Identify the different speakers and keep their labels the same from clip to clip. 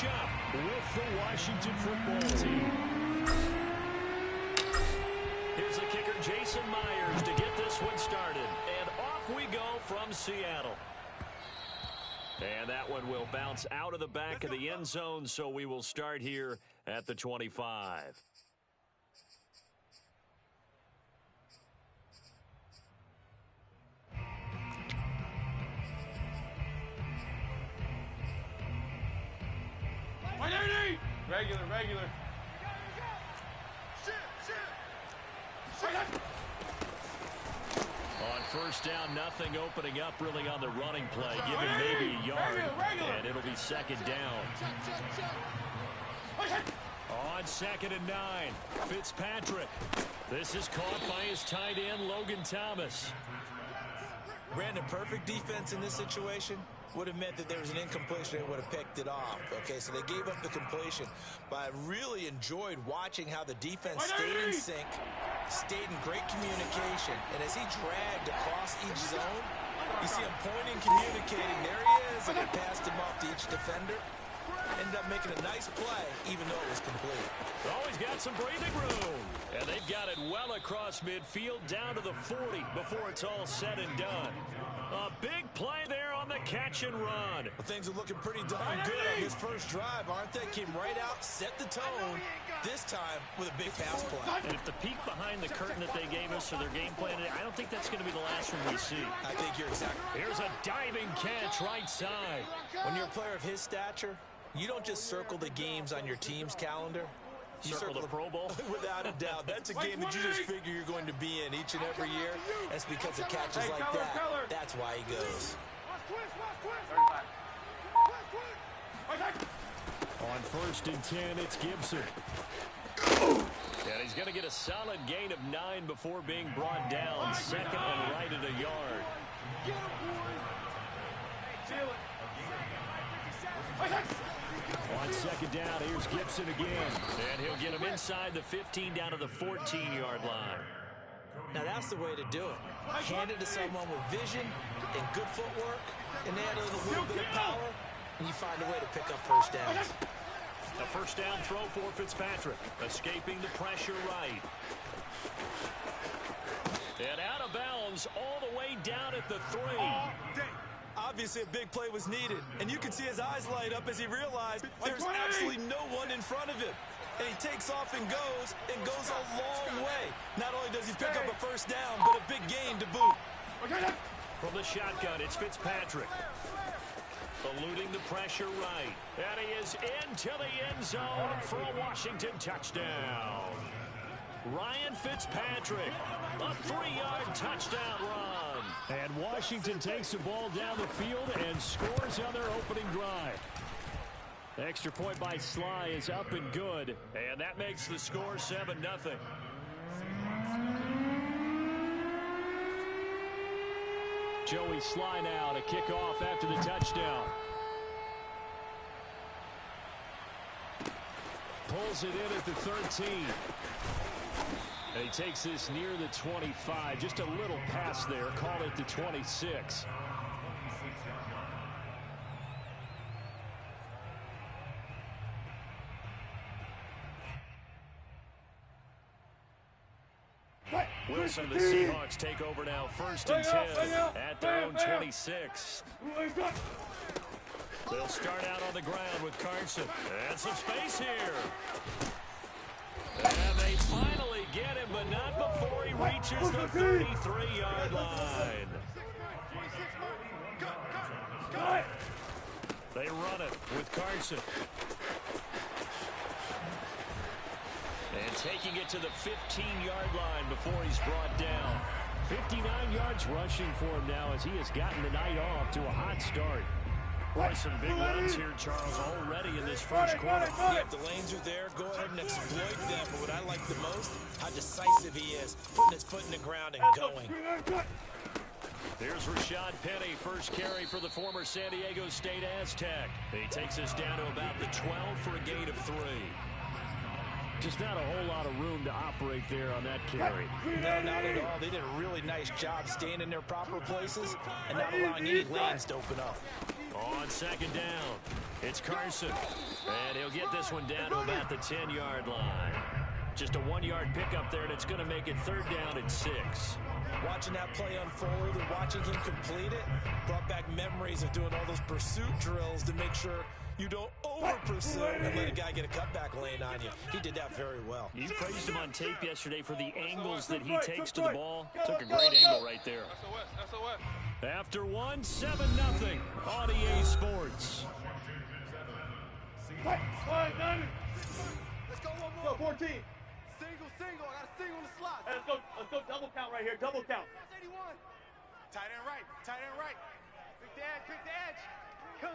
Speaker 1: finish up with the Washington football team. Here's the kicker, Jason Myers, to get this one started. And off we go from Seattle. And that one will bounce out of the back of the end zone, so we will start here at the 25.
Speaker 2: Regular.
Speaker 1: On first down, nothing opening up really on the running play, giving maybe a yard, and it'll be second down. On 2nd and 9, Fitzpatrick. This is caught by his tight end, Logan Thomas.
Speaker 3: Brandon, perfect defense in this situation would have meant that there was an incompletion. They would have picked it off. Okay, so they gave up the completion. But I really enjoyed watching how the defense stayed in sync, stayed in great communication. And as he dragged across each zone, you see him pointing, communicating. There he is, and he passed him off to each defender. Ended up making a nice play, even though it was complete.
Speaker 1: Always got some breathing room. And they've got it well across midfield down to the 40 before it's all said and done. A big play there on the catch and run.
Speaker 3: Well, things are looking pretty darn good on this first drive, aren't they? Came right out, set the tone, this time with a big pass play.
Speaker 1: And if the peek behind the curtain that they gave us for their game plan, I don't think that's going to be the last one we see.
Speaker 3: I think you're exactly right.
Speaker 1: Here's a diving catch right side.
Speaker 3: When you're a player of his stature, you don't just circle the games on your team's calendar. You
Speaker 1: circle the Pro Bowl?
Speaker 3: Without a doubt. That's a game that you just figure you're going to be in each and every year. That's because of catches like that. That's why he goes.
Speaker 1: On 1st and 10, it's Gibson. And he's going to get a solid gain of 9 before being brought down. 2nd and right at a yard. On 2nd down, here's Gibson again. And he'll get him inside the 15 down to the 14-yard line.
Speaker 3: Now that's the way to do it. Hand it to someone with vision and good footwork, and add a little bit of power, and you find a way to pick up first downs.
Speaker 1: A first down throw for Fitzpatrick. Escaping the pressure right. And out of bounds all the way down at the 3.
Speaker 3: Obviously, a big play was needed, and you can see his eyes light up as he realized there's absolutely no one in front of him. And he takes off and goes a long way. Not only does he pick up a first down, but a big gain to boot.
Speaker 1: From the shotgun, it's Fitzpatrick. Eluding the pressure right. And he is into the end zone for a Washington touchdown. Ryan Fitzpatrick, a 3-yard touchdown run. And Washington takes the ball down the field and scores on their opening drive. Extra point by Sly is up and good. And that makes the score 7-0. Joey Sly now to kick off after the touchdown. Pulls it in at the 13. And he takes this near the 25. Just a little pass there. Call it the 26. Wilson, the Seahawks take over now. 1st and 10 at their own 26. They'll start out on the ground with Carson. And some space here. And they finally get him, but not before he reaches the 33-yard line. They run it with Carson. And taking it to the 15-yard line before he's brought down. 59 yards rushing for him now as he has gotten the night off to a hot start. Boy, some big runs here, Charles, already in this first quarter.
Speaker 3: Yeah, if the lanes are there, go ahead and exploit them. But what I like the most, how decisive he is, putting his foot in the ground and going.
Speaker 1: Here's Rashad Penny, first carry for the former San Diego State Aztec. He takes us down to about the 12 for a gain of 3. Just not a whole lot of room to operate there on that carry.
Speaker 3: No, not at all. They did a really nice job staying in their proper places and not allowing any lanes to open up.
Speaker 1: On second down, it's Carson. And he'll get this one down to about the 10-yard line. Just a 1-yard pickup there, and it's going to make it 3rd down and 6.
Speaker 3: Watching that play unfold and watching him complete it brought back memories of doing all those pursuit drills to make sure you don't over-pursue and let a guy get a cutback lane on you. He did that very well.
Speaker 1: You praised him on tape yesterday for the angles that he takes to the ball. Took a great angle right there. After 1, 7-0 on EA Sports.
Speaker 2: Let's go one more. 14. Single. I got a single in the slot. Hey, let's go double count right here. Double count. That's 81. Tight end right. Quick the edge. Come.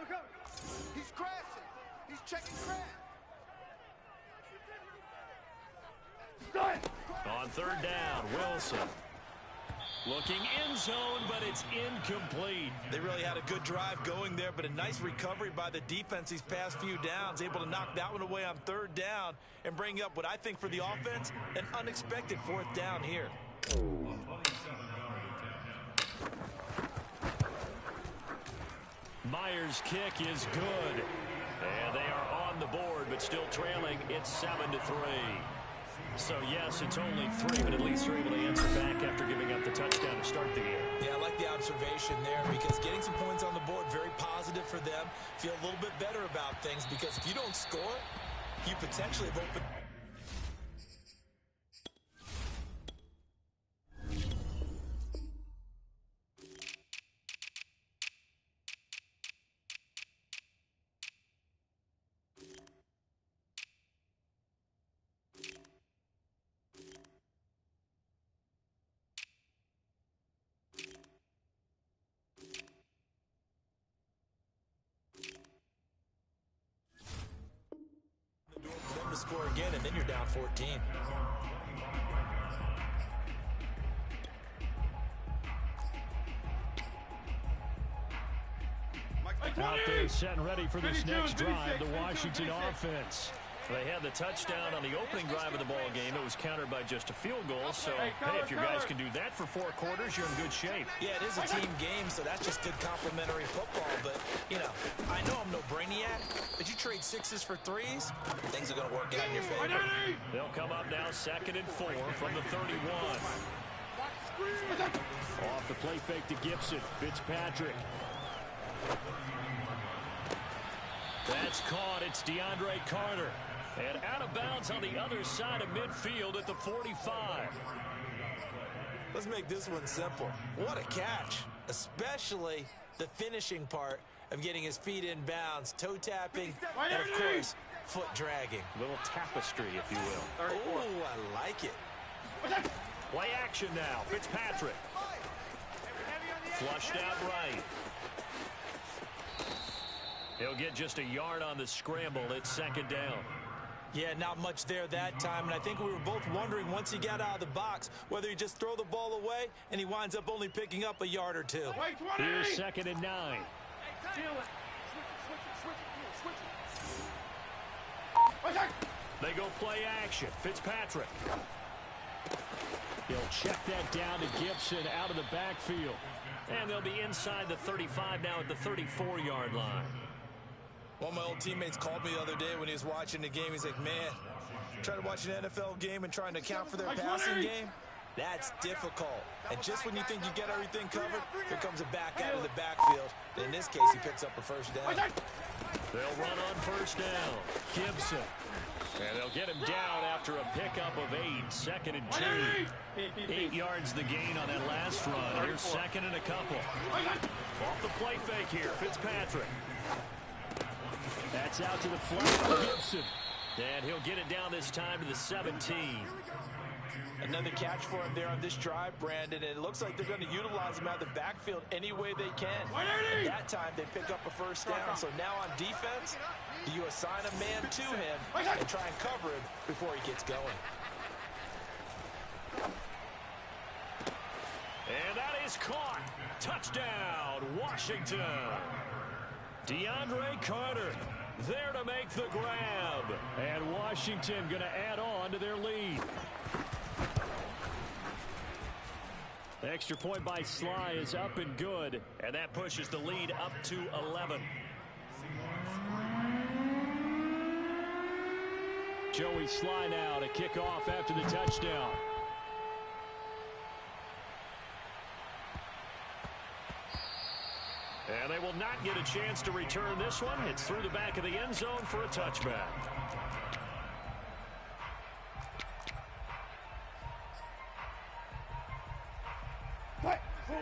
Speaker 2: He's crashing. He's checking crash.
Speaker 1: On 3rd down, Wilson. Looking end zone, but it's incomplete.
Speaker 3: They really had a good drive going there, but a nice recovery by the defense these past few downs, able to knock that one away on 3rd down and bring up what I think for the offense, an unexpected 4th down here.
Speaker 1: Myers' kick is good. And they are on the board, but still trailing. It's 7-3. So, yes, it's only 3, but at least they're able to answer back after giving up the touchdown to start the game.
Speaker 3: Yeah, I like the observation there because getting some points on the board, very positive for them. Feel a little bit better about things because if you don't score, you potentially have opened... score again, and then you're down 14.
Speaker 1: Out there setting ready for this next drive, the Washington offense. They had the touchdown on the opening drive of the ball game. It was countered by just a field goal. So, hey, if your guys can do that for 4 quarters, you're in good shape.
Speaker 3: Yeah, it is a team game, so that's just good complementary football. But, you know I'm no brainiac, but you trade 6s for 3s, things are going to work out in your favor.
Speaker 1: They'll come up now 2nd and 4 from the 31. Off the play fake to Gibson. Fitzpatrick. That's caught. It's DeAndre Carter. And out of bounds on the other side of midfield at the 45.
Speaker 3: Let's make this one simple. What a catch, especially the finishing part of getting his feet in bounds, toe tapping, and of course, foot dragging.
Speaker 1: A little tapestry, if you will.
Speaker 3: Oh, I like it.
Speaker 1: Play action now. Fitzpatrick. Flushed out right. He'll get just a yard on the scramble. It's 2nd down.
Speaker 3: Yeah, not much there that time, and I think we were both wondering once he got out of the box whether he just throw the ball away and he winds up only picking up a yard or 2.
Speaker 1: Here's 2nd and 9. They go play action. Fitzpatrick. He'll check that down to Gibson out of the backfield. And they'll be inside the 35 now at the 34-yard line.
Speaker 3: One of my old teammates called me the other day when he was watching the game. He's like, man, trying to watch an NFL game and trying to account for their passing game, that's difficult. And just when you think you get everything covered, here comes a back out of the backfield. And in this case, he picks up a 1st down.
Speaker 1: They'll run on 1st down. Gibson. And they'll get him down after a pickup of 8. 2nd and 2. 8 yards the gain on that last run. Here's 2nd and a couple. Off the play fake here. Fitzpatrick. That's out to the flat for Gibson. And he'll get it down this time to the 17.
Speaker 3: Another catch for him there on this drive, Brandon, and it looks like they're going to utilize him out of the backfield any way they can. At that time, they pick up a 1st down, so now on defense, you assign a man to him and try and cover him before he gets going.
Speaker 1: And that is caught. Touchdown, Washington. DeAndre Carter. there to make the grab. And Washington going to add on to their lead. The extra point by Sly is up and good. And that pushes the lead up to 11. Joey Sly now to kick off after the touchdown. And they will not get a chance to return this one. It's through the back of the end zone for a touchback.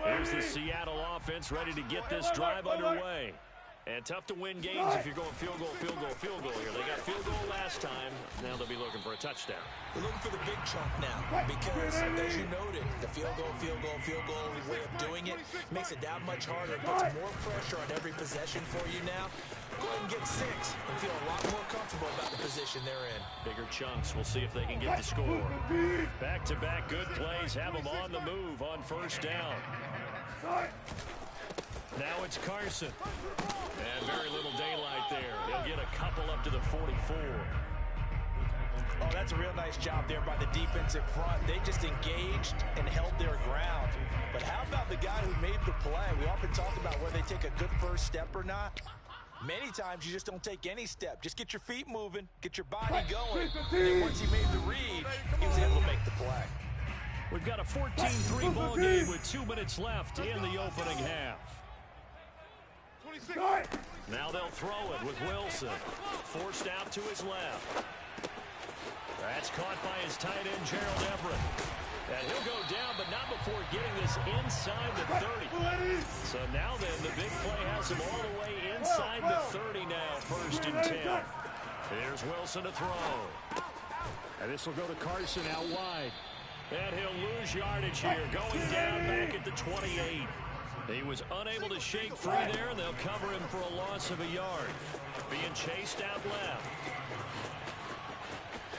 Speaker 1: Here's the Seattle offense ready to get this drive underway. And tough to win games if you're going field goal, field goal, field goal here. They got field goal last time. Now they'll be looking for a touchdown.
Speaker 3: They're looking for the big chunk now because, as you noted, the field goal way of doing it makes it that much harder. It puts more pressure on every possession for you now. Go ahead and get 6 and feel a lot more comfortable about the position they're in.
Speaker 1: Bigger chunks. We'll see if they can get the score. Back-to-back good plays have them on the move on first down. Now it's Carson. And very little daylight there. He'll get a couple up to the 44.
Speaker 3: Oh, that's a real nice job there by the defensive front. They just engaged and held their ground. But how about the guy who made the play? We often talk about whether they take a good first step or not. Many times you just don't take any step. Just get your feet moving, get your body going. And then once he made the read, he was able to make the play.
Speaker 1: We've got a 14-3 ball game with 2 minutes left in the opening half. Now they'll throw it with Wilson. Forced out to his left. That's caught by his tight end, Gerald Everett. And he'll go down, but not before getting this inside the 30. So now then, the big play has him all the way inside the 30 now, 1st and 10. Here's Wilson to throw. And this will go to Carson out wide. And he'll lose yardage here, going down back at the 28. He was unable to shake free there, and they'll cover him for a loss of a yard. Being chased out left.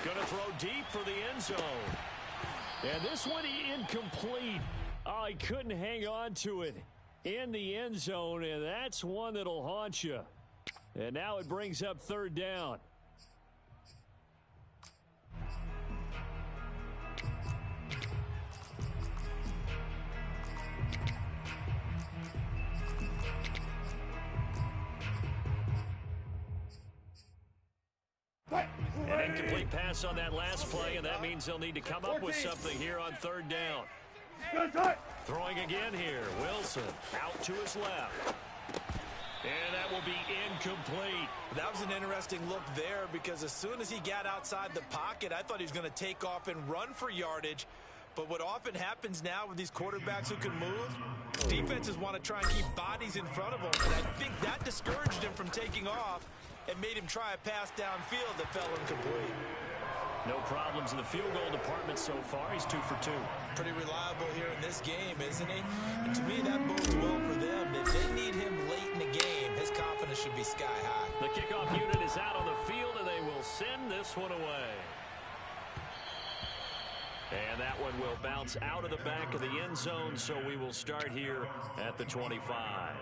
Speaker 1: Going to throw deep for the end zone. And this one incomplete. Oh, he couldn't hang on to it in the end zone, and that's one that'll haunt you. And now it brings up 3rd down. An incomplete pass on that last play, and that means they'll need to come up with something here on 3rd down. Throwing again here. Wilson out to his left. And that will be incomplete.
Speaker 3: That was an interesting look there because as soon as he got outside the pocket, I thought he was going to take off and run for yardage. But what often happens now with these quarterbacks who can move, defenses want to try and keep bodies in front of them. And I think that discouraged him from taking off and made him try a pass downfield that fell incomplete.
Speaker 1: No problems in the field goal department so far. He's 2 for 2.
Speaker 3: Pretty reliable here in this game, isn't he? And to me, that bodes well for them. If they need him late in the game, his confidence should be sky high.
Speaker 1: The kickoff unit is out on the field, and they will send this one away. And that one will bounce out of the back of the end zone, so we will start here at the 25.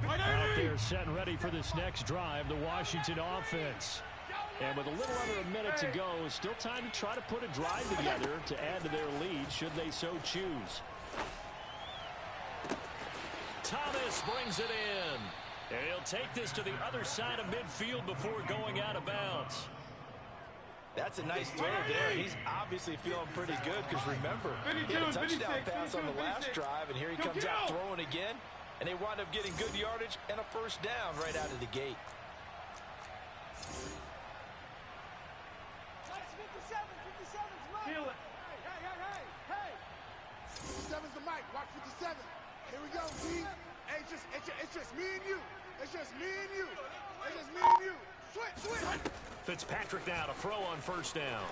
Speaker 1: Out there set and ready for this next drive, the Washington offense. And with a little under a minute to go, still time to try to put a drive together to add to their lead should they so choose. Thomas brings it in. And he'll take this to the other side of midfield before going out of bounds.
Speaker 3: That's a nice throw there. He's obviously feeling pretty good because remember, he had a touchdown pass on the last drive, and here he comes out throwing again. And they wind up getting good yardage and a 1st down right out of the gate.
Speaker 2: Feel it. Hey. 57's the mic. Watch 57. Here we go, D. Hey, it's just me and you. It's just me and you. It's just me and you. Switch.
Speaker 1: Fitzpatrick now to throw on 1st down.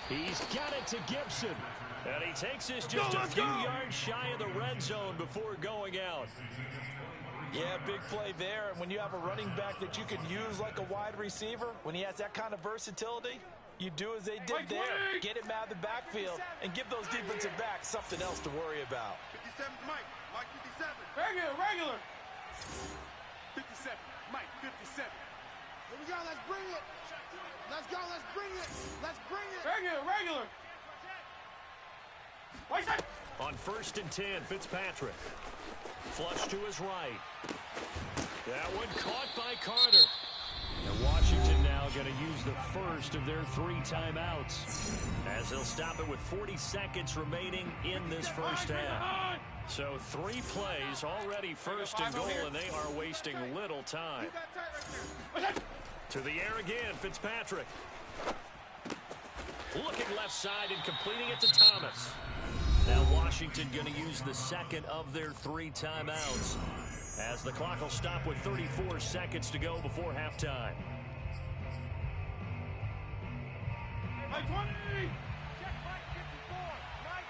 Speaker 1: He's got it to Gibson. And he takes this just a few yards shy of the red zone before going out.
Speaker 3: Yeah, big play there. And when you have a running back that you can use like a wide receiver, when he has that kind of versatility, You do as they did there. Get him out of the backfield and give those defensive backs something else to worry about.
Speaker 2: 57, Mike. Mike 57.
Speaker 4: Regular.
Speaker 2: 57, Mike 57.
Speaker 5: Here we go, let's bring it. Let's go, let's bring it. Let's bring it.
Speaker 4: Regular.
Speaker 1: On 1st and 10, Fitzpatrick. Flush to his right. That one caught by Carter. And Washington now going to use the first of their 3 timeouts, as they'll stop it with 40 seconds remaining in this first half. So 3 plays already, 1st and goal, and they are wasting little time. To the air again, Fitzpatrick. Looking left side and completing it to Thomas. Now Washington going to use the second of their 3 timeouts, as the clock will stop with 34 seconds to go before halftime.
Speaker 4: Mike 20!
Speaker 2: Check Mike 54. Mike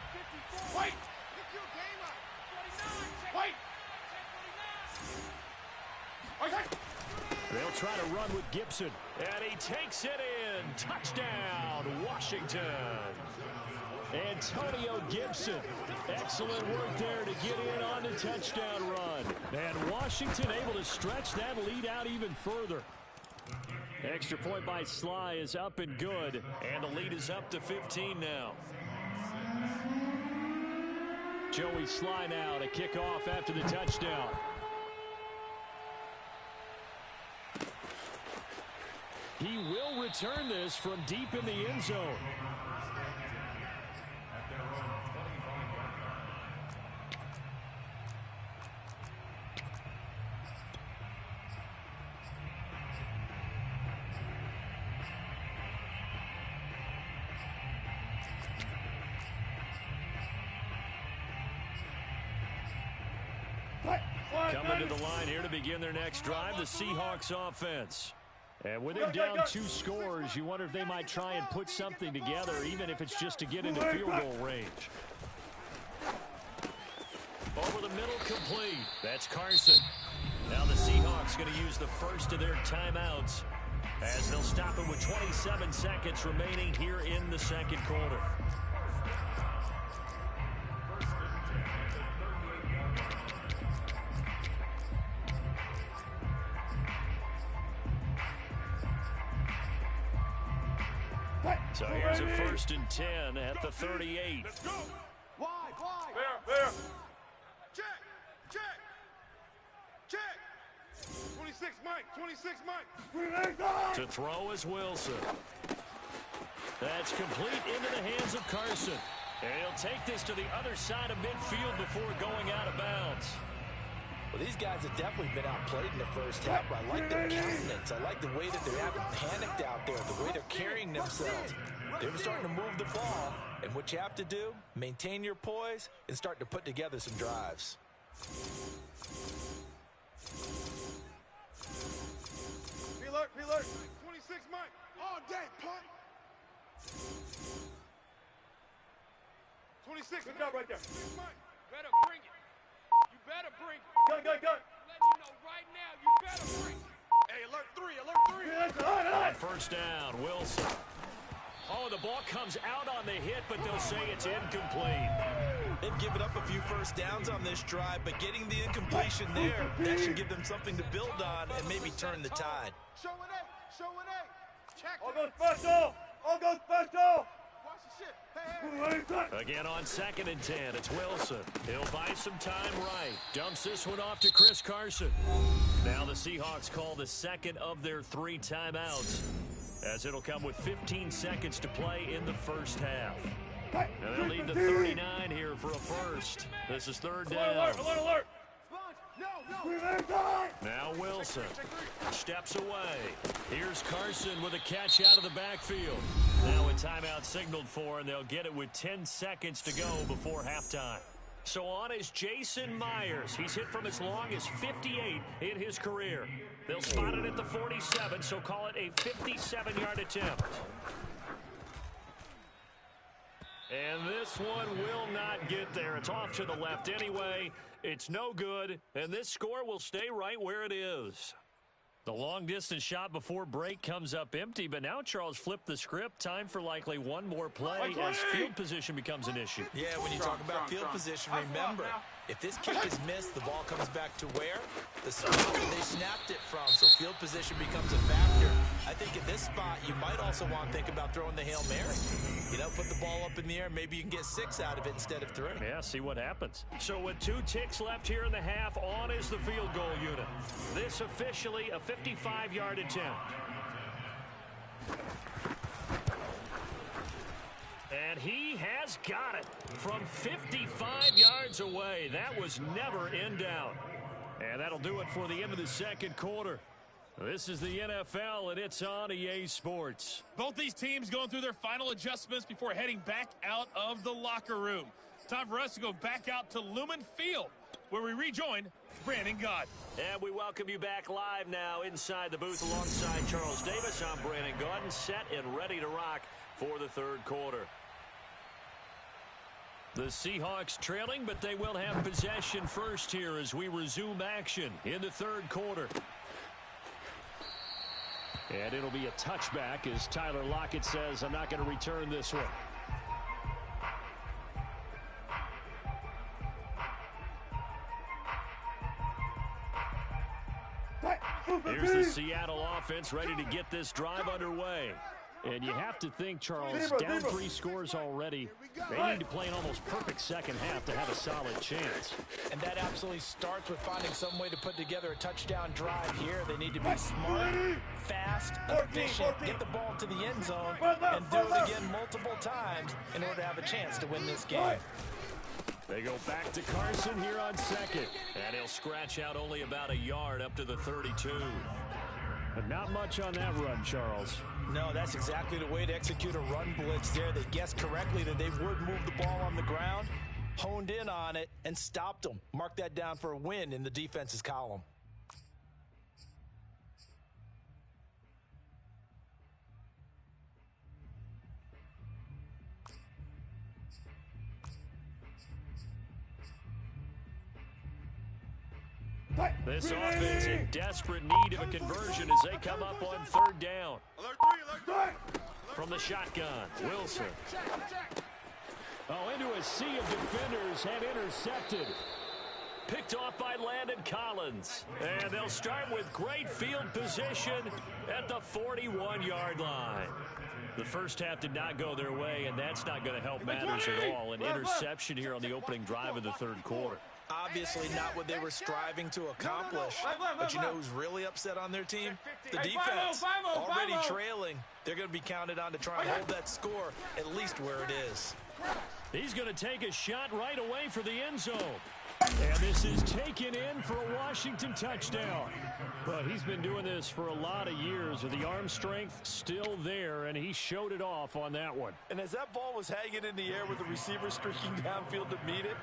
Speaker 2: 54.
Speaker 4: Wait!
Speaker 2: Pick your game up. 49. Check.
Speaker 4: Wait!
Speaker 2: Check 49.
Speaker 1: They'll try to run with Gibson, and he takes it in. Touchdown, Washington. Antonio Gibson. Excellent work there to get in on the touchdown run. And Washington able to stretch that lead out even further. Extra point by Sly is up and good, and the lead is up to 15 now. Joey Sly now to kick off after the touchdown. He will return this from deep in the end zone. Coming to the line here to begin their next drive, the Seahawks offense. And with him down 2 scores, you wonder if they might try and put something together, even if it's just to get into field goal range. Over the middle, complete. That's Carson. Now the Seahawks going to use the first of their timeouts, as they'll stop it with 27 seconds remaining here in the second quarter. So here's a 1st and 10 at the 38.
Speaker 2: Let's go. Wide.
Speaker 4: Fair.
Speaker 2: Check. 26, Mike. 26, Mike.
Speaker 1: To throw is Wilson. That's complete into the hands of Carson. And he'll take this to the other side of midfield before going out of bounds.
Speaker 3: Well, these guys have definitely been outplayed in the first half, but I like their countenance. I like the way that they haven't panicked out there, the way they're carrying themselves. They're starting to move the ball, and what you have to do, maintain your poise and start to put together some drives.
Speaker 2: Be alert. 26, Mike. All day, punt. 26, good job right there. Mike.
Speaker 4: Better bring it. You better bring it.
Speaker 2: Go.
Speaker 4: Let you know right now, you better bring it.
Speaker 2: Hey, alert 3.
Speaker 1: On 1st down, Wilson. Oh, the ball comes out on the hit, but they'll say it's incomplete.
Speaker 3: They've given up a few first downs on this drive, but getting the incompletion there, that should give them something to build on and maybe turn the tide.
Speaker 2: Show an A. Check.
Speaker 4: All goes special.
Speaker 2: Watch the shit. Hey.
Speaker 1: Again on 2nd and 10, it's Wilson. He'll buy some time right. Dumps this one off to Chris Carson. Now the Seahawks call the second of their 3 timeouts, as it'll come with 15 seconds to play in the first half. And they'll need the 39 here for a first. This is 3rd down.
Speaker 4: Alert.
Speaker 1: Now Wilson steps away. Here's Carson with a catch out of the backfield. Now a timeout signaled for, and they'll get it with 10 seconds to go before halftime. So on is Jason Myers. He's hit from as long as 58 in his career. They'll spot it at the 47, so call it a 57-yard attempt. And this one will not get there. It's off to the left anyway. It's no good, and this score will stay right where it is. The long-distance shot before break comes up empty, but now Charles flipped the script. Time for likely one more play as field position becomes an issue.
Speaker 3: Yeah, when you talk about field position, remember, if this kick is missed, the ball comes back to where? The spot that they snapped it from, so field position becomes a factor. I think at this spot, you might also want to think about throwing the Hail Mary. You know, put the ball up in the air, maybe you can get 6 out of it instead of 3.
Speaker 1: Yeah, see what happens. So with 2 ticks left here in the half, on is the field goal unit. This officially a 55-yard attempt. And he has got it from 55 yards away. That was never in doubt. And that'll do it for the end of the second quarter. This is the NFL, and it's on EA Sports.
Speaker 6: Both these teams going through their final adjustments before heading back out of the locker room. Time for us to go back out to Lumen Field, where we rejoin Brandon Gaudin.
Speaker 1: And we welcome you back live now inside the booth alongside Charles Davis. I'm Brandon Gaudin, set and ready to rock for the third quarter. The Seahawks trailing, but they will have possession first here as we resume action in the third quarter. And it'll be a touchback as Tyler Lockett says, I'm not going to return this one. Here's the Seattle offense ready to get this drive underway. And you have to think, Charles, down 3 scores already. They need to play an almost perfect second half to have a solid chance.
Speaker 3: And that absolutely starts with finding some way to put together a touchdown drive here. They need to be smart, fast, efficient, get the ball to the end zone, and do it again multiple times in order to have a chance to win this game.
Speaker 1: They go back to Carson here on second. And he'll scratch out only about a yard up to the 32. But not much on that run, Charles.
Speaker 3: No, that's exactly the way to execute a run blitz there. They guessed correctly that they would move the ball on the ground, honed in on it, and stopped them. Mark that down for a win in the defense's column.
Speaker 1: This offense in desperate need of a conversion as they come up on third down. From the shotgun, Wilson. Oh, into a sea of defenders and intercepted. Picked off by Landon Collins. And they'll start with great field position at the 41-yard line. The first half did not go their way, and that's not going to help matters at all. An interception here on the opening drive of the third quarter.
Speaker 3: Obviously not what they were striving to accomplish. But you know who's really upset on their team? The defense. Already trailing. They're going to be counted on to try and hold that score at least where it is.
Speaker 1: He's going to take a shot right away for the end zone. And this is taken in for a Washington touchdown. But he's been doing this for a lot of years with the arm strength still there, and he showed it off on that one.
Speaker 3: And as that ball was hanging in the air with the receiver streaking downfield to meet it,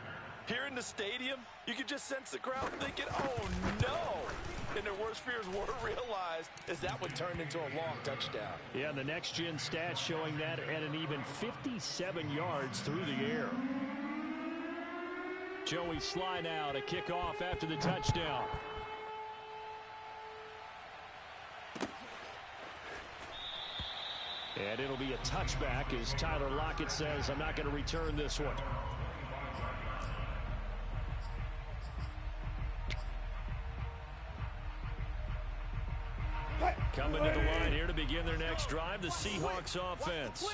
Speaker 3: here in the stadium, you could just sense the crowd thinking, oh, no. And their worst fears were realized as that one turned into a long touchdown.
Speaker 1: Yeah, the next-gen stats showing that at an even 57 yards through the air. Joey Sly now to kick off after the touchdown. And it'll be a touchback as Tyler Lockett says, I'm not going to return this one. Coming to the line here to begin their next drive, the Seahawks offense.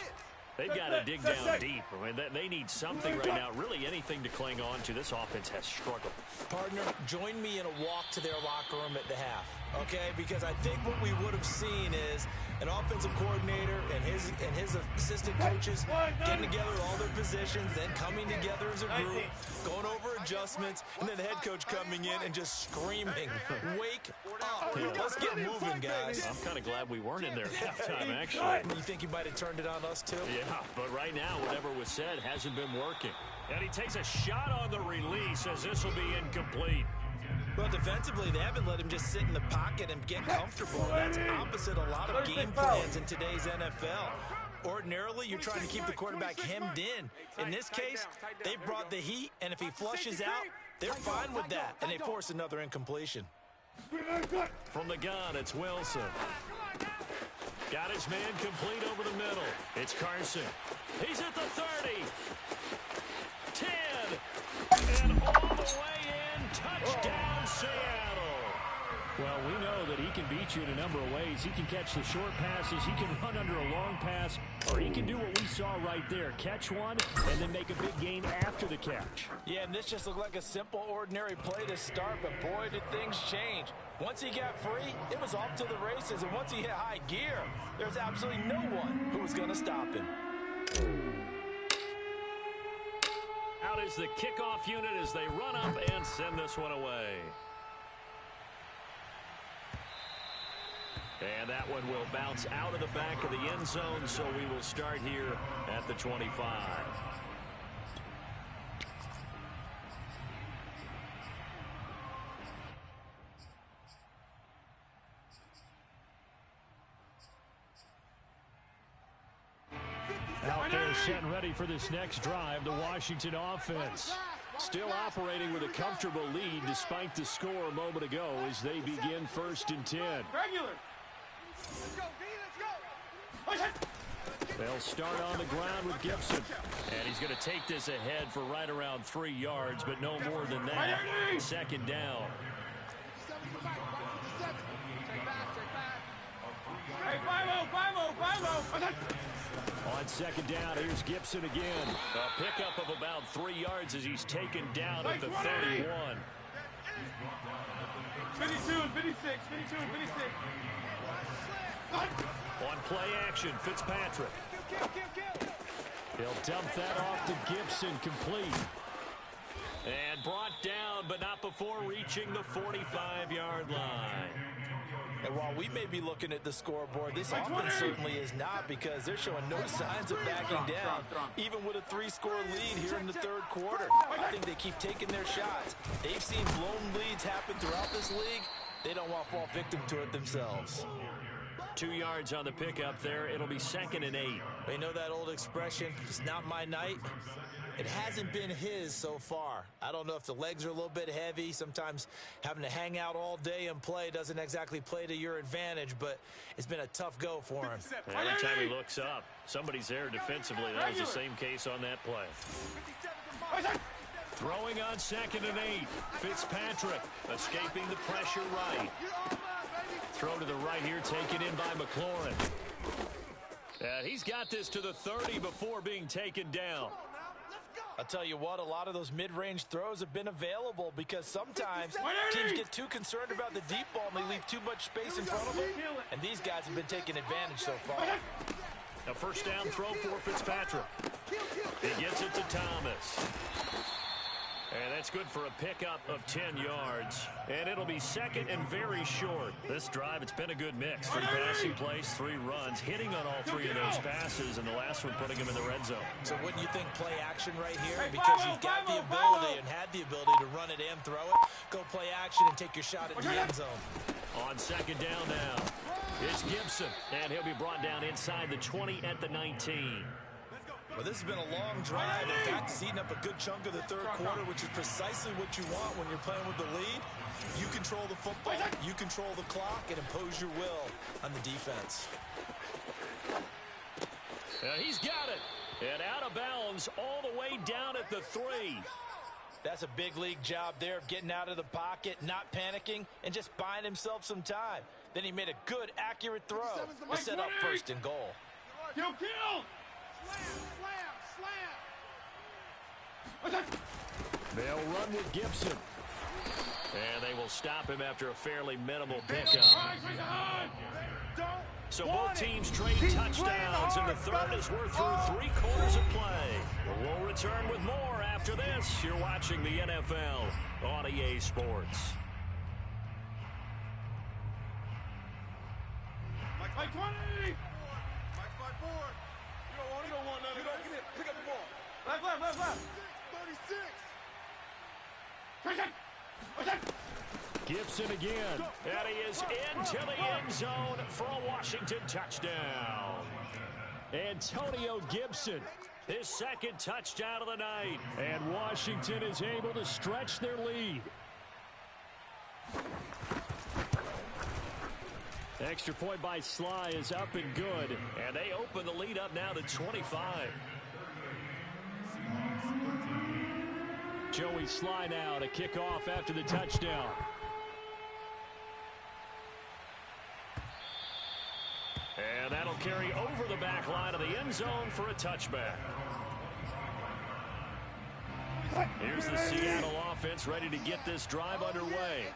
Speaker 1: They've got to dig down deep. I mean, they need something right now, really anything to cling on to. This offense has struggled.
Speaker 3: Partner, join me in a walk to their locker room at the half, okay? Because I think what we would have seen is an offensive coordinator and his assistant coaches getting together all their positions, then coming together as a group, going over adjustments, and then the head coach coming in and just screaming, wake up. Let's get moving, guys.
Speaker 1: I'm kind of glad we weren't in there at halftime, actually.
Speaker 3: You think he might have turned it on us, too?
Speaker 1: Yeah, but right now, whatever was said hasn't been working. And he takes a shot on the release as this will be incomplete.
Speaker 3: Well, defensively, they haven't let him just sit in the pocket and get comfortable. That's opposite a lot of game plans in today's NFL. Ordinarily, you're trying to keep the quarterback hemmed in. In this case, they brought the heat, and if he flushes out, they're fine with that, and they force another incompletion.
Speaker 1: From the gun, it's Wilson. Got his man complete over the middle. It's Carson. He's at the 30. 10. And all the way in. Touchdown, Seattle.
Speaker 7: Well, we know that he can beat you in a number of ways. He can catch the short passes. He can run under a long pass. Or he can do what we saw right there. Catch one and then make a big gain after the catch.
Speaker 3: Yeah, and this just looked like a simple, ordinary play to start. But, boy, did things change. Once he got free, it was off to the races. And once he hit high gear, there's absolutely no one who was going to stop him.
Speaker 1: Out is the kickoff unit as they run up and send this one away. And that one will bounce out of the back of the end zone, so we will start here at the 25.
Speaker 7: Out there set and ready for this next drive, the Washington offense. Still operating with a comfortable lead despite the score a moment ago as they begin 1st and 10.
Speaker 2: Regular. Let's go.
Speaker 7: They'll start on the ground with Gibson. And he's going to take this ahead for right around 3 yards, but no more than that. 2nd down.
Speaker 2: Hey, 5-0.
Speaker 7: On 2nd down, here's Gibson again.
Speaker 1: A pickup of about 3 yards as he's taken down at the 31.
Speaker 2: 52 and 56.
Speaker 1: On play action, Fitzpatrick.
Speaker 7: He'll dump that off to Gibson, complete.
Speaker 1: And brought down, but not before reaching the 45-yard line.
Speaker 3: And while we may be looking at the scoreboard, this offense certainly is not, because they're showing no signs of backing down, even with a 3-score lead here in the 3rd quarter. I think they keep taking their shots. They've seen blown leads happen throughout this league. They don't want to fall victim to it themselves.
Speaker 1: 2 yards on the pickup there. It'll be 2nd and 8.
Speaker 3: They know that old expression, it's not my night. It hasn't been his so far. I don't know if the legs are a little bit heavy. Sometimes having to hang out all day and play doesn't exactly play to your advantage, but it's been a tough go for him.
Speaker 1: Every time he looks up, somebody's there defensively. That was the same case on that play. Throwing on 2nd and 8. Fitzpatrick escaping the pressure right. Throw to the right here, taken in by McLaurin. He's got this to the 30 before being taken down.
Speaker 3: I'll tell you what, a lot of those mid-range throws have been available, because sometimes teams get too concerned about the deep ball and they leave too much space in front of them, and these guys have been taking advantage so far.
Speaker 1: A 1st down throw for Fitzpatrick. He gets it to Thomas. And that's good for a pickup of 10 yards. And it'll be 2nd and very short. This drive, it's been a good mix. 3 passing plays, 3 runs, hitting on all 3 of those passes, and the last one putting him in the red zone.
Speaker 3: So wouldn't you think play action right here? Because you've got the ability and had the ability to run it and throw it. Go play action and take your shot at the end zone.
Speaker 1: On 2nd down now, it's Gibson. And he'll be brought down inside the 20 at the 19.
Speaker 3: Well, this has been a long drive. In fact, it's eaten up a good chunk of the 3rd quarter, which is precisely what you want when you're playing with the lead. You control the football, you control the clock, and impose your will on the defense.
Speaker 1: And he's got it. And out of bounds all the way down at the 3.
Speaker 3: That's a big league job there of getting out of the pocket, not panicking, and just buying himself some time. Then he made a good, accurate throw to set up 1st and goal.
Speaker 2: Kill! Slam!
Speaker 7: They'll run with Gibson.
Speaker 1: And they will stop him after a fairly minimal pickup. So both teams trade touchdowns, and the 3rd as we're through 3 quarters of play. We'll return with more after this. You're watching the NFL on EA Sports.
Speaker 2: Mike 20! Mike 4. You don't want none of that. Get it. Pick up the ball. Left. 36.
Speaker 7: Gibson again.
Speaker 1: And he is into the end zone for a Washington touchdown.
Speaker 7: Antonio Gibson.
Speaker 1: His 2nd touchdown of the night.
Speaker 7: And Washington is able to stretch their lead. Extra point by Sly is up and good.
Speaker 1: And they open the lead up now to 25.
Speaker 7: Joey Sly now to kick off after the touchdown.
Speaker 1: And that'll carry over the back line of the end zone for a touchback. Here's the Seattle offense ready to get this drive underway.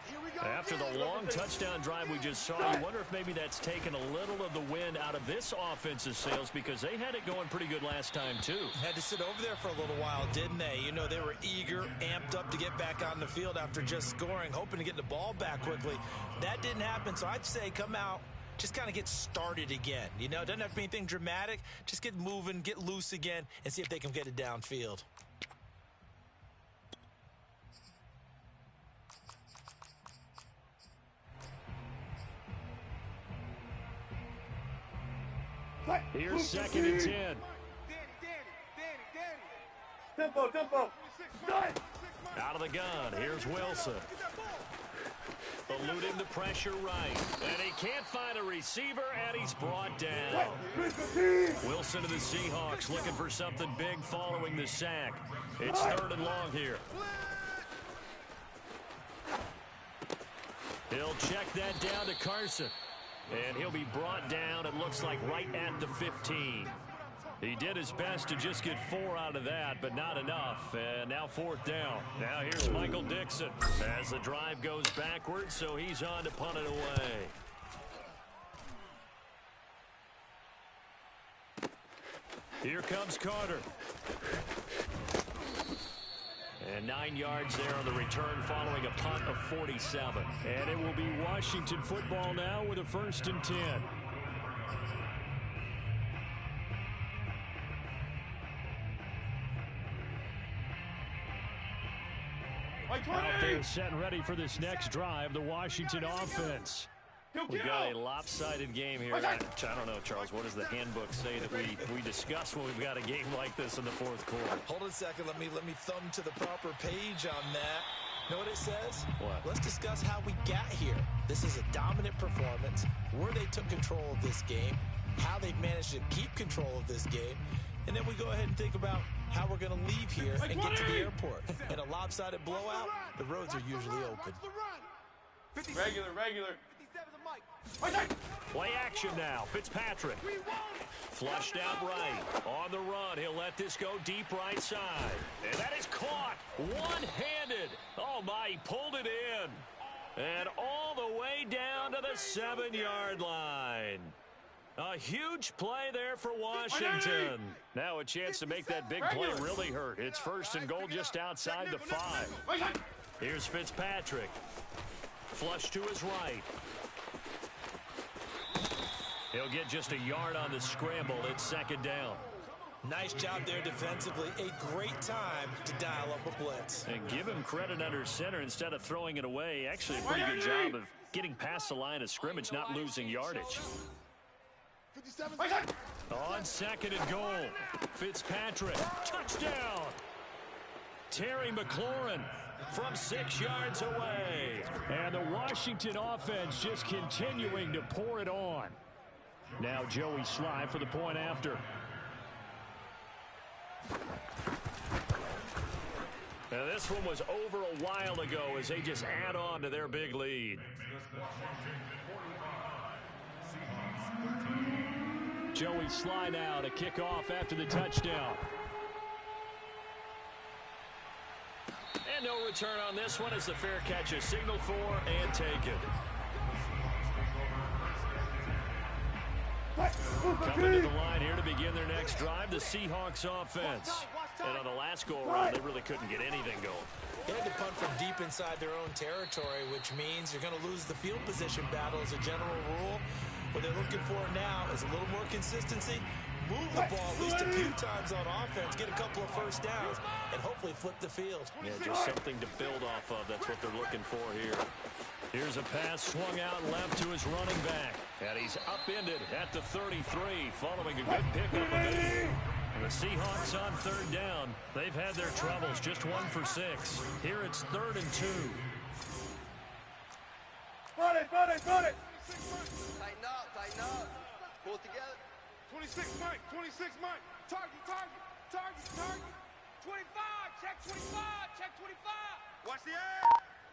Speaker 1: After the long touchdown drive we just saw, you wonder if maybe that's taken a little of the wind out of this offense's sails, because they had it going pretty good last time too.
Speaker 3: Had to sit over there for a little while, didn't they? You know, they were eager, amped up to get back on the field after just scoring, hoping to get the ball back quickly. That didn't happen, so I'd say come out, just kind of get started again. You know, it doesn't have to be anything dramatic. Just get moving, get loose again, and see if they can get it downfield.
Speaker 7: Here's 2nd and 10.
Speaker 2: Tempo, tempo.
Speaker 1: Out of the gun, here's Wilson. Eluding the pressure right. And he can't find a receiver, and he's brought down. Wilson to the Seahawks looking for something big following the sack. It's 3rd and long here. He'll check that down to Carson. And he'll be brought down, it looks like, right at the 15. He did his best to just get 4 out of that, but not enough. And now 4th down. Now here's Michael Dixon as the drive goes backwards, so he's on to punt it away. Here comes Carter. And 9 yards there on the return following a punt of 47.
Speaker 7: And it will be Washington football now with a 1st and 10. Out there set and ready for this next drive, the Washington offense.
Speaker 1: We've got a lopsided game here. I don't know, Charles, what does the handbook say that we discuss when we've got a game like this in the 4th quarter?
Speaker 3: Hold on a second. Let me thumb to the proper page on that. Know what it says?
Speaker 1: What?
Speaker 3: Let's discuss how we got here. This is a dominant performance, where they took control of this game, how they've managed to keep control of this game, and then we go ahead and think about how we're going to leave here and get to the airport. In a lopsided blowout, the roads are usually open.
Speaker 2: Regular.
Speaker 1: Play action now. Fitzpatrick. Flushed out right. On the run. He'll let this go deep right side. And that is caught. One-handed. Oh, my. He pulled it in. And all the way down to the 7-yard line. A huge play there for Washington. Now a chance to make that big play really hurt. It's 1st and goal just outside the 5. Here's Fitzpatrick. Flush to his right. He'll get just a yard on the scramble. It's 2nd down.
Speaker 3: Nice job there defensively. A great time to dial up a blitz.
Speaker 1: And give him credit under center instead of throwing it away. Actually a pretty good job of getting past the line of scrimmage, not losing yardage. On 2nd and goal, Fitzpatrick, touchdown. Terry McLaurin from 6 yards away.
Speaker 7: And the Washington offense just continuing to pour it on. Now Joey Sly for the point after.
Speaker 1: Now this one was over a while ago as they just add on to their big lead.
Speaker 7: Joey Sly now to kick off after the touchdown.
Speaker 1: And no return on this one as the fair catch is signaled for and taken. Coming to the line here to begin their next drive, the Seahawks offense. And on the last go-around, they really couldn't get anything going.
Speaker 3: They had to punt from deep inside their own territory, which means you're going to lose the field position battle as a general rule. What they're looking for now is a little more consistency, move the ball at least a few times on offense, get a couple of first downs, and hopefully flip the field.
Speaker 1: Yeah, just something to build off of. That's what they're looking for here. Here's a pass swung out left to his running back. And he's upended at the 33 following a good pickup of 8. The Seahawks on 3rd down. They've had their troubles, just 1 for 6. Here it's 3rd and 2.
Speaker 2: Run it.
Speaker 5: Tighten up, tighten up. Pull it together.
Speaker 2: 26, Mike. 26, Mike. Target, target, target, target.
Speaker 4: 25, check 25, check 25.
Speaker 2: Watch the air.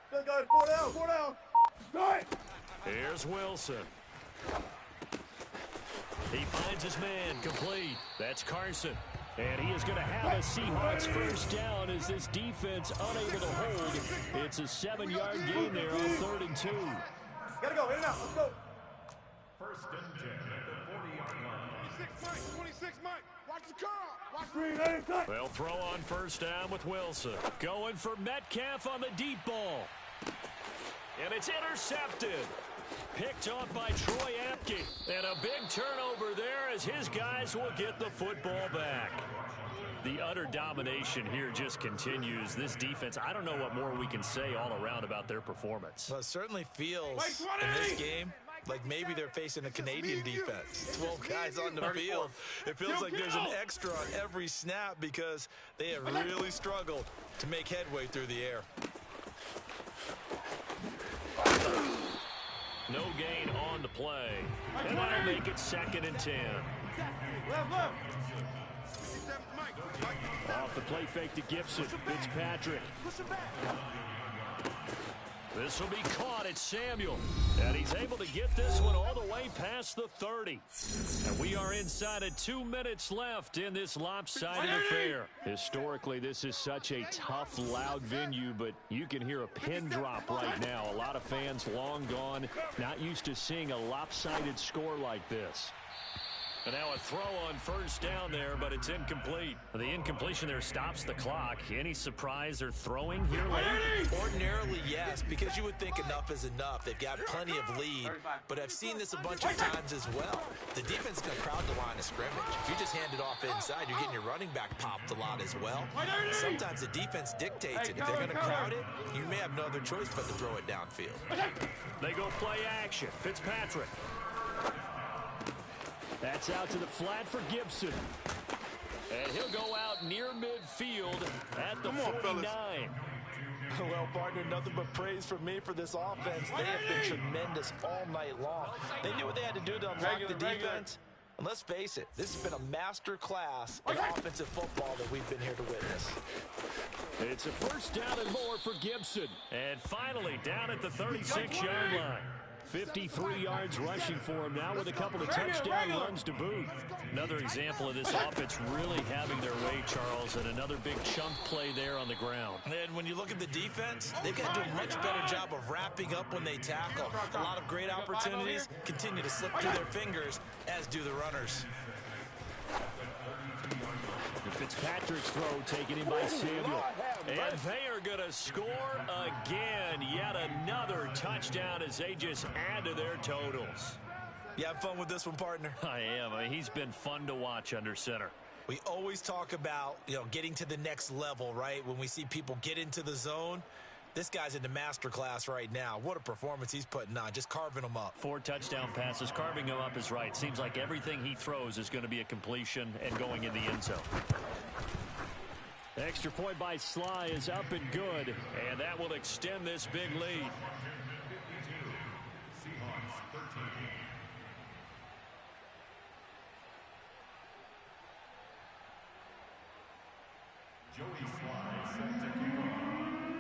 Speaker 2: Good guys, 4 down, 4 down. Right.
Speaker 1: Here's Wilson. He finds his man, complete. That's Carson.
Speaker 7: And he is going to have a Seahawks first down as this defense unable to hold. It's a 7-yard gain there on 3rd and 2.
Speaker 2: Gotta go, in and out, let's go.
Speaker 8: First and 10 at the 40-yard line.
Speaker 2: 26, Mike. Watch the curl. Watch the
Speaker 1: They'll throw on first down with Wilson.
Speaker 7: Going for Metcalf on the deep ball.
Speaker 1: And it's intercepted. Picked off by Troy Apke. And a big turnover there as his guys will get the football back.
Speaker 7: The utter domination here just continues. This defense, I don't know what more we can say all around about their performance.
Speaker 3: Well, it certainly feels in this game like maybe they're facing a Canadian defense. 12 guys on the field. It feels like there's an extra on every snap because they have really struggled to make headway through the air.
Speaker 1: No gain on the play. And that'll make it 2nd and 10.
Speaker 2: left.
Speaker 7: Off the play fake to Gibson. Fitzpatrick.
Speaker 1: This will be caught at Samuel. And he's able to get this one all the way past the 30. And we are inside of 2 minutes left in this lopsided affair.
Speaker 7: Historically, this is such a tough, loud venue, but you can hear a pin drop right now. A lot of fans long gone, not used to seeing a lopsided score like this.
Speaker 1: And now a throw on first down there, but it's incomplete.
Speaker 7: The incompletion there stops the clock. Any surprise they're throwing here late?
Speaker 3: Ordinarily, yes, because you would think enough is enough. They've got plenty of lead, but I've seen this a bunch of times as well. The defense is going to crowd the line of scrimmage. If you just hand it off inside, you're getting your running back popped a lot as well. Sometimes the defense dictates it. If they're going to crowd it, you may have no other choice but to throw it downfield.
Speaker 1: They go play action. Fitzpatrick.
Speaker 7: That's out to the flat for Gibson.
Speaker 1: And he'll go out near midfield at the 49.
Speaker 3: Well, partner, nothing but praise from me for this offense. They have been tremendous all night long. They knew what they had to do to unlock the defense. And let's face it, this has been a master class in offensive football that we've been here to witness.
Speaker 7: It's a first down and more for Gibson.
Speaker 1: And finally, down at the 36-yard line.
Speaker 7: 53 yards rushing for him now with a couple of touchdown runs to boot.
Speaker 1: Another example of this offense really having their way, Charles, and another big chunk play there on the ground.
Speaker 3: And when you look at the defense, they've got to do a much better job of wrapping up when they tackle. A lot of great opportunities continue to slip through their fingers, as do the runners.
Speaker 7: Fitzpatrick's throw taken in by Samuel.
Speaker 1: And they are going to score again. Yet another touchdown as they just add to their totals.
Speaker 3: You have fun with this one, partner?
Speaker 1: I am. I mean, he's been fun to watch under center.
Speaker 3: We always talk about, getting to the next level, right? When we see people get into the zone. This guy's in the master class right now. What a performance he's putting on, just carving them up.
Speaker 1: 4 touchdown passes. Carving them up is right. Seems like everything he throws is going to be a completion and going in the end zone.
Speaker 7: Extra point by Sly is up and good.
Speaker 1: And that will extend this big lead.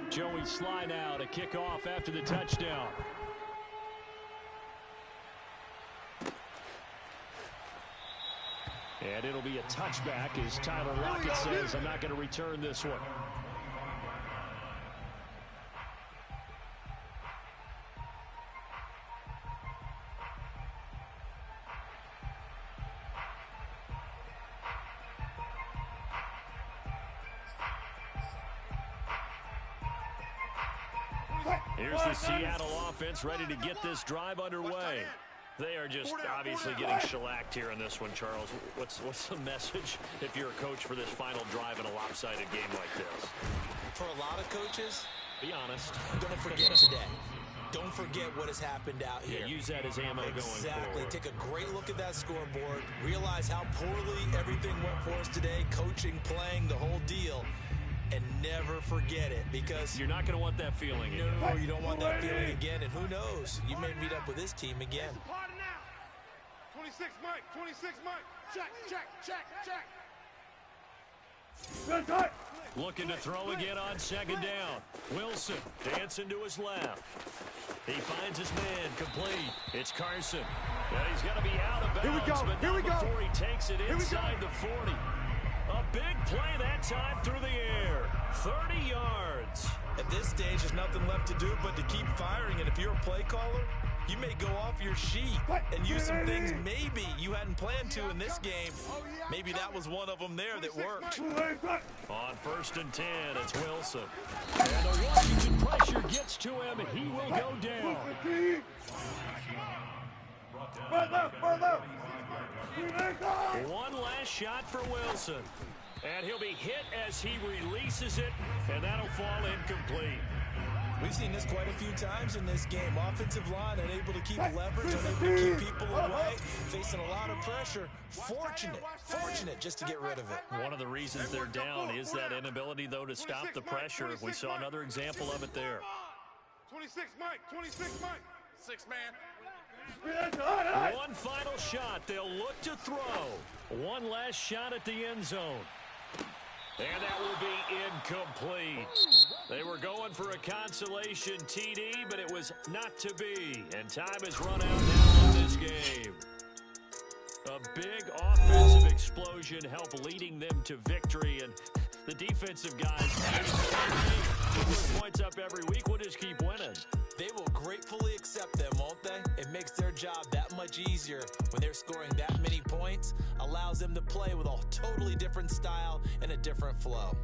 Speaker 7: Joey Sly now to kick off after the touchdown. And it'll be a touchback as Tyler Lockett says, I'm not going to return this one.
Speaker 1: Here's the Seattle offense ready to get this drive underway. They are just obviously getting shellacked here in this one, Charles. What's the message if you're a coach for this final drive in a lopsided game like this?
Speaker 3: For a lot of coaches,
Speaker 1: be honest.
Speaker 3: Don't forget today. Don't forget what has happened out here.
Speaker 1: Yeah, use that as ammo going forward.
Speaker 3: Exactly. Take a great look at that scoreboard. Realize how poorly everything went for us today. Coaching, playing, the whole deal. And never never forget it because
Speaker 1: you're not going to want that feeling again.
Speaker 3: No, you don't want that feeling again, and who knows? You may meet up with this team again.
Speaker 2: 26 Mike, 26 Mike. Check, check, check, check.
Speaker 1: Looking to throw again on second down. Wilson dancing to his left. He finds his man complete. It's Carson. And he's going to be out of bounds.
Speaker 2: Here we go.
Speaker 1: But
Speaker 2: Here we go.
Speaker 1: before he takes it inside the 40. A big play that time through the air. 30 yards.
Speaker 3: At this stage, there's nothing left to do but to keep firing. And if you're a play caller, you may go off your sheet and use some things maybe you hadn't planned to in this game. Maybe that was one of them there that worked.
Speaker 1: On 1st and 10, it's Wilson. And the Washington pressure gets to him, and he will go down. One last shot for Wilson. And he'll be hit as he releases it, and that'll fall incomplete.
Speaker 3: We've seen this quite a few times in this game. Offensive line unable to keep leverage, unable to keep people away, facing a lot of pressure. Fortunate just to get rid of it.
Speaker 1: One of the reasons they're down is that inability, though, to stop the pressure. We saw another example of it there.
Speaker 2: 26 Mike, 26 Mike. 6 man.
Speaker 1: One final shot. They'll look to throw. One last shot at the end zone. And that will be incomplete. They were going for a consolation TD, but it was not to be. And time has run out now in this game. A big offensive explosion helped leading them to victory. And the defensive guys, put points up every week. We'll just keep winning.
Speaker 3: They will gratefully accept them, won't they? It makes their job that much easier when they're scoring that many points. Allows them to play with a totally different style and a different flow.